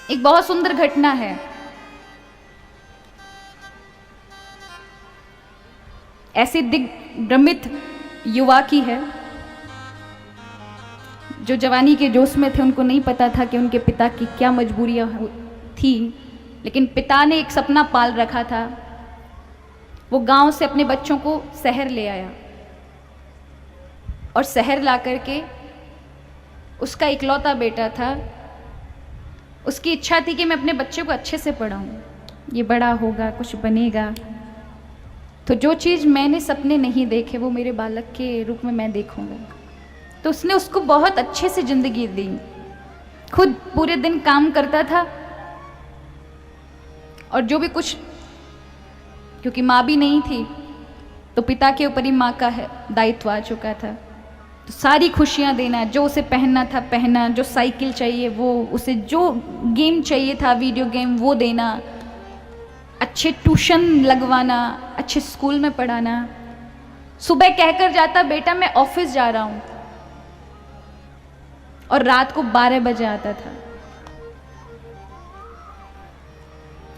एक बहुत सुंदर घटना है। ऐसे दिग्भ्रमित युवा की है जो जवानी के जोश में थे। उनको नहीं पता था कि उनके पिता की क्या मजबूरियां थी, लेकिन पिता ने एक सपना पाल रखा था। वो गांव से अपने बच्चों को शहर ले आया और शहर ला करके उसका इकलौता बेटा था। उसकी इच्छा थी कि मैं अपने बच्चे को अच्छे से पढ़ाऊं, ये बड़ा होगा, कुछ बनेगा। तो जो चीज़ मैंने सपने नहीं देखे वो मेरे बालक के रूप में मैं देखूंगा। तो उसने उसको बहुत अच्छे से ज़िंदगी दी। खुद पूरे दिन काम करता था और जो भी कुछ, क्योंकि माँ भी नहीं थी तो पिता के ऊपर ही माँ का दायित्व आ चुका था। तो सारी खुशियाँ देना, जो उसे पहनना था पहना, जो साइकिल चाहिए वो, उसे जो गेम चाहिए था वीडियो गेम वो देना, अच्छे ट्यूशन लगवाना, अच्छे स्कूल में पढ़ाना। सुबह कहकर जाता बेटा मैं ऑफिस जा रहा हूँ, और रात को 12 बजे आता था।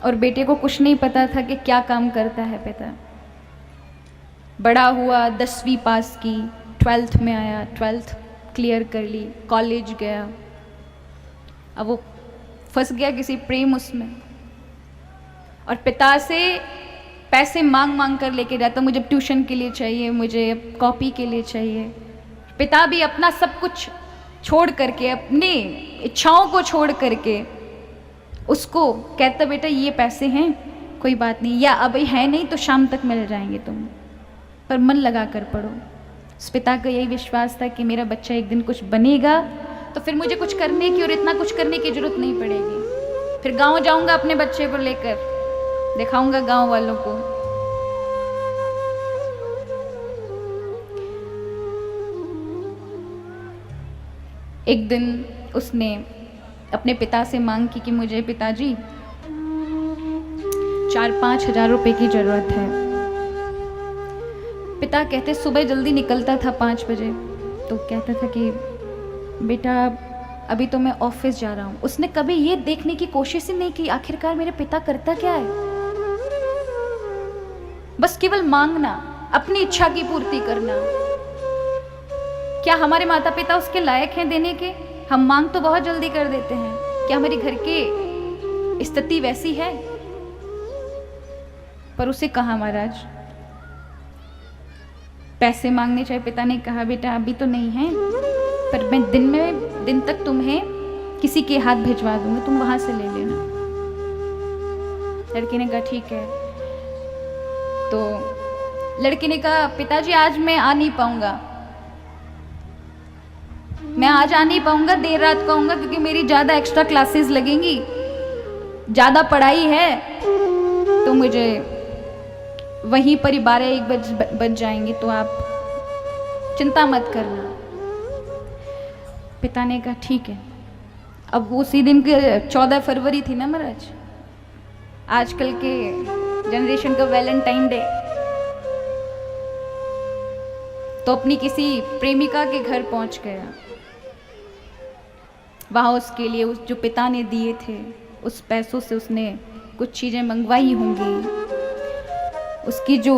और बेटे को कुछ नहीं पता था कि क्या काम करता है पिता। बड़ा हुआ, 10वीं पास की, 12th में आया, 12th क्लियर कर ली, कॉलेज गया। अब वो फंस गया किसी प्रेम उसमें, और पिता से पैसे मांग मांग कर लेके जाता, मुझे ट्यूशन के लिए चाहिए, मुझे कॉपी के लिए चाहिए। पिता भी अपना सब कुछ छोड़ करके, अपनी इच्छाओं को छोड़ करके उसको कहता बेटा ये पैसे हैं, कोई बात नहीं, या अभी है नहीं तो शाम तक मिल जाएंगे तुम, पर मन लगा कर पढ़ो। उस पिता का यही विश्वास था कि मेरा बच्चा एक दिन कुछ बनेगा तो फिर मुझे कुछ करने की और इतना कुछ करने की जरूरत नहीं पड़ेगी। फिर गांव जाऊंगा अपने बच्चे को लेकर, दिखाऊंगा गांव वालों को। एक दिन उसने अपने पिता से मांग की कि मुझे पिताजी 4-5 हजार रुपए की जरूरत है। पिता कहते सुबह जल्दी निकलता था 5 बजे, तो कहता था कि बेटा अभी तो मैं ऑफिस जा रहा हूँ। उसने कभी ये देखने की कोशिश ही नहीं की आखिरकार मेरे पिता करता क्या है। बस केवल मांगना, अपनी इच्छा की पूर्ति करना। क्या हमारे माता पिता उसके लायक हैं देने के? हम मांग तो बहुत जल्दी कर देते हैं। क्या हमारी घर की स्थिति वैसी है? पर उसे कहा महाराज पैसे मांगने चाहिए। पिता ने कहा बेटा अभी तो नहीं है, पर मैं दिन तक तुम्हें किसी के हाथ भिजवा दूंगा, तुम वहां से ले लेना। लड़की ने कहा ठीक है। तो लड़की ने कहा पिताजी आज मैं आ नहीं पाऊंगा, मैं आज आ नहीं पाऊंगा, देर रात को आऊंगा क्योंकि मेरी ज़्यादा एक्स्ट्रा क्लासेस लगेंगी, ज़्यादा पढ़ाई है, तो मुझे वहीं पर ही 12-1 बज जाएंगे, तो आप चिंता मत करना। पिता ने कहा ठीक है। अब उसी दिन के 14 फरवरी थी ना महाराज, आजकल के जनरेशन का वैलेंटाइन डे। तो अपनी किसी प्रेमिका के घर पहुंच गया। वहाँ उसके लिए उस जो पिता ने दिए थे उस पैसों से उसने कुछ चीज़ें मंगवाई होंगी। उसकी जो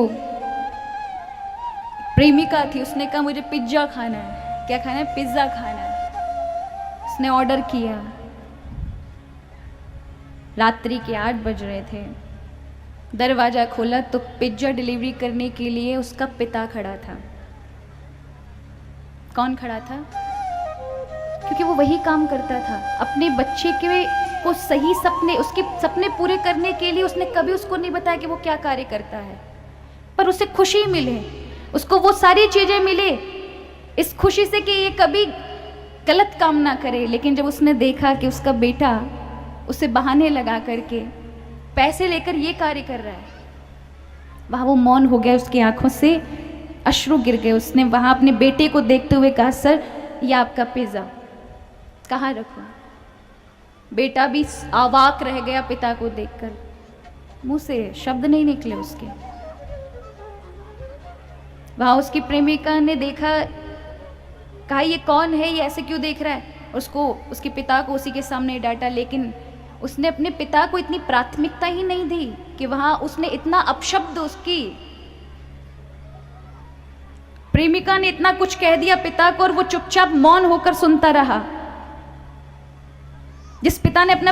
प्रेमिका थी उसने कहा मुझे पिज्ज़ा खाना है। क्या खाना है? पिज्ज़ा खाना है। उसने ऑर्डर किया। रात्रि के 8 बज रहे थे। दरवाज़ा खोला तो पिज्ज़ा डिलीवरी करने के लिए उसका पिता खड़ा था। कौन खड़ा था? क्योंकि वो वही काम करता था। अपने बच्चे के को सही सपने, उसके सपने पूरे करने के लिए उसने कभी उसको नहीं बताया कि वो क्या कार्य करता है, पर उसे खुशी मिले, उसको वो सारी चीज़ें मिले इस खुशी से कि ये कभी गलत काम ना करे। लेकिन जब उसने देखा कि उसका बेटा उसे बहाने लगा करके पैसे लेकर ये कार्य कर रहा है, वहाँ वो मौन हो गया, उसकी आंखों से अश्रु गिर गए। उसने वहाँ अपने बेटे को देखते हुए कहा सर ये आपका पिज़्ज़ा कहाँ रखूं? बेटा भी अवाक रह गया पिता को देखकर, मुंह से शब्द नहीं निकले उसके। वहां उसकी प्रेमिका ने देखा, कहा ये कौन है, ये ऐसे क्यों देख रहा है? उसको, उसके पिता को उसी के सामने डांटा। लेकिन उसने अपने पिता को इतनी प्राथमिकता ही नहीं दी कि वहां उसने इतना अपशब्द उसकी प्रेमिका ने इतना कुछ कह दिया पिता को और वो चुपचाप मौन होकर सुनता रहा। जिस पिता ने अपना